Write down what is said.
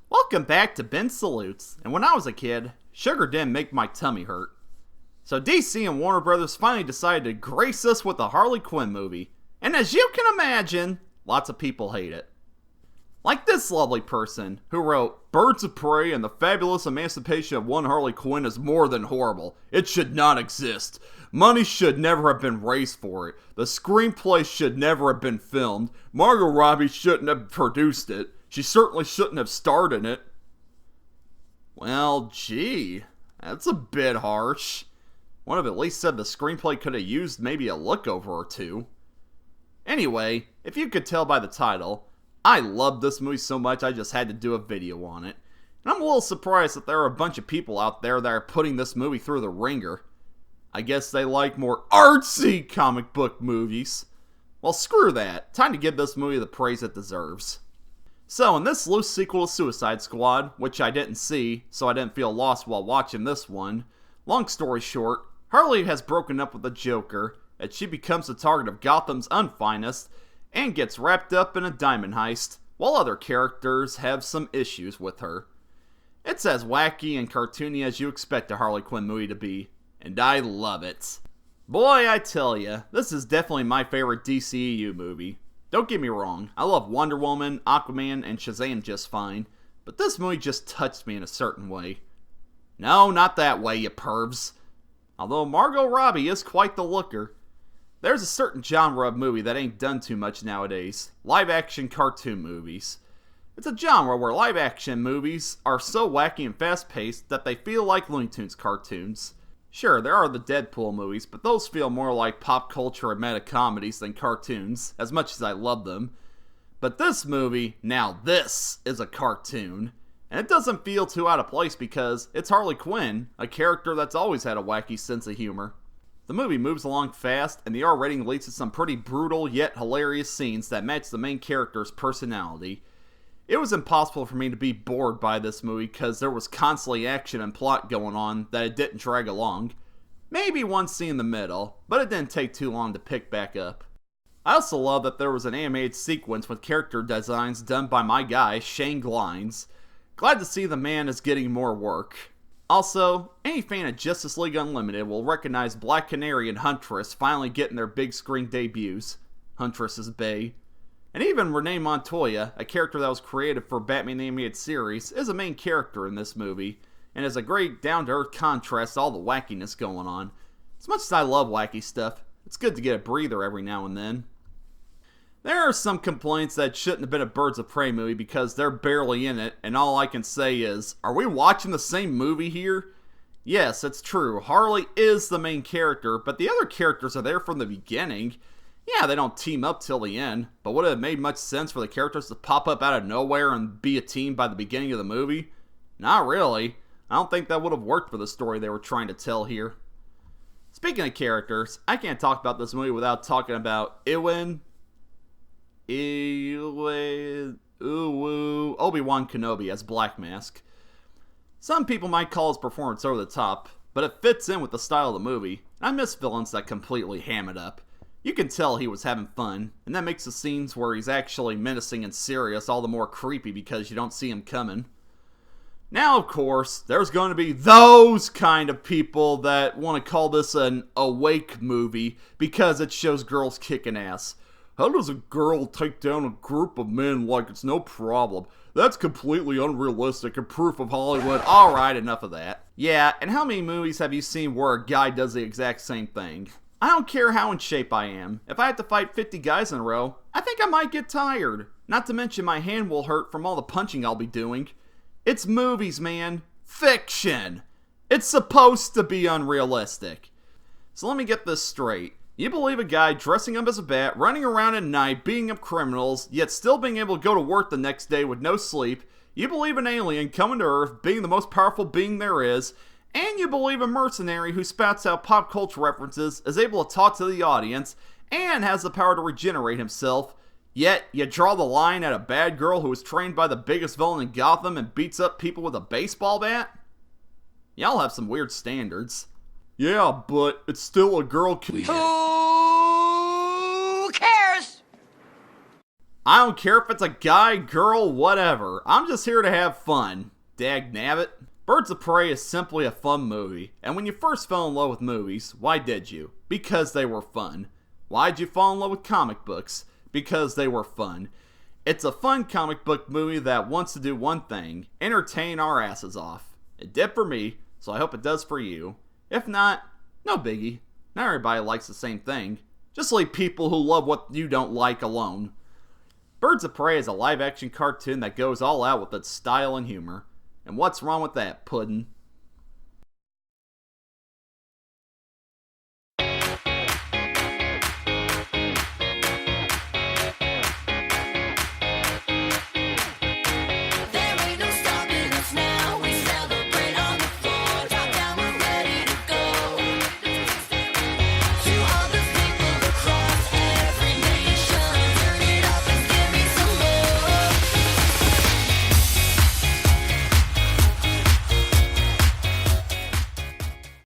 Welcome back to Ben Salutes, and when I was a kid, sugar didn't make my tummy hurt. So DC and Warner Brothers finally decided to grace us with a Harley Quinn movie, and as you can imagine, lots of people hate it. Like this lovely person, who wrote, "Birds of Prey and the fabulous emancipation of one Harley Quinn is more than horrible. It should not exist. Money should never have been raised for it. The screenplay should never have been filmed. Margot Robbie shouldn't have produced it. She certainly shouldn't have starred in it." Well, gee, that's a bit harsh. One have at least said the screenplay could have used maybe a lookover or two. Anyway, if you could tell by the title, I love this movie so much I just had to do a video on it. And I'm a little surprised that there are a bunch of people out there that are putting this movie through the ringer. I guess they like more artsy comic book movies. Well, screw that. Time to give this movie the praise it deserves. So, in this loose sequel to Suicide Squad, which I didn't see, so I didn't feel lost while watching this one, long story short, Harley has broken up with the Joker, and she becomes the target of Gotham's unfinest, and gets wrapped up in a diamond heist, while other characters have some issues with her. It's as wacky and cartoony as you expect a Harley Quinn movie to be, and I love it. Boy, I tell ya, this is definitely my favorite DCEU movie. Don't get me wrong, I love Wonder Woman, Aquaman, and Shazam just fine, but this movie just touched me in a certain way. No, not that way, you pervs. Although Margot Robbie is quite the looker. There's a certain genre of movie that ain't done too much nowadays, live-action cartoon movies. It's a genre where live-action movies are so wacky and fast-paced that they feel like Looney Tunes cartoons. Sure, there are the Deadpool movies, but those feel more like pop culture and meta-comedies than cartoons, as much as I love them. But this movie, now this is a cartoon. And it doesn't feel too out of place because it's Harley Quinn, a character that's always had a wacky sense of humor. The movie moves along fast, and the R rating leads to some pretty brutal yet hilarious scenes that match the main character's personality. It was impossible for me to be bored by this movie because there was constantly action and plot going on that it didn't drag along. Maybe one scene in the middle, but it didn't take too long to pick back up. I also love that there was an animated sequence with character designs done by my guy, Shane Glines. Glad to see the man is getting more work. Also, any fan of Justice League Unlimited will recognize Black Canary and Huntress finally getting their big screen debuts. Huntress is bae. And even Renee Montoya, a character that was created for Batman the Animated Series, is a main character in this movie, and is a great down-to-earth contrast to all the wackiness going on. As much as I love wacky stuff, it's good to get a breather every now and then. There are some complaints that it shouldn't have been a Birds of Prey movie because they're barely in it, and all I can say is, are we watching the same movie here? Yes, it's true, Harley is the main character, but the other characters are there from the beginning. Yeah, they don't team up till the end, but would it have made much sense for the characters to pop up out of nowhere and be a team by the beginning of the movie? Not really. I don't think that would have worked for the story they were trying to tell here. Speaking of characters, I can't talk about this movie without talking about Obi-Wan Kenobi as Black Mask. Some people might call his performance over the top, but it fits in with the style of the movie. I miss villains that completely ham it up. You can tell he was having fun, and that makes the scenes where he's actually menacing and serious all the more creepy because you don't see him coming. Now, of course, there's going to be those kind of people that want to call this an awake movie because it shows girls kicking ass. How does a girl take down a group of men like it's no problem? That's completely unrealistic and proof of Hollywood. Alright, enough of that. Yeah, and how many movies have you seen where a guy does the exact same thing? I don't care how in shape I am. If I had to fight 50 guys in a row, I think I might get tired. Not to mention my hand will hurt from all the punching I'll be doing. It's movies, man. Fiction. It's supposed to be unrealistic. So let me get this straight. You believe a guy dressing up as a bat, running around at night, beating up criminals, yet still being able to go to work the next day with no sleep. You believe an alien coming to Earth, being the most powerful being there is. And you believe a mercenary who spouts out pop culture references, is able to talk to the audience, and has the power to regenerate himself. Yet, you draw the line at a bad girl who is trained by the biggest villain in Gotham and beats up people with a baseball bat? Y'all have some weird standards. Yeah, but it's still a girl. Who cares? I don't care if it's a guy, girl, whatever. I'm just here to have fun. Dagnabbit. Birds of Prey is simply a fun movie. And when you first fell in love with movies, why did you? Because they were fun. Why'd you fall in love with comic books? Because they were fun. It's a fun comic book movie that wants to do one thing: entertain our asses off. It did for me, so I hope it does for you. If not, no biggie. Not everybody likes the same thing. Just leave people who love what you don't like alone. Birds of Prey is a live-action cartoon that goes all out with its style and humor. And what's wrong with that, Puddin'?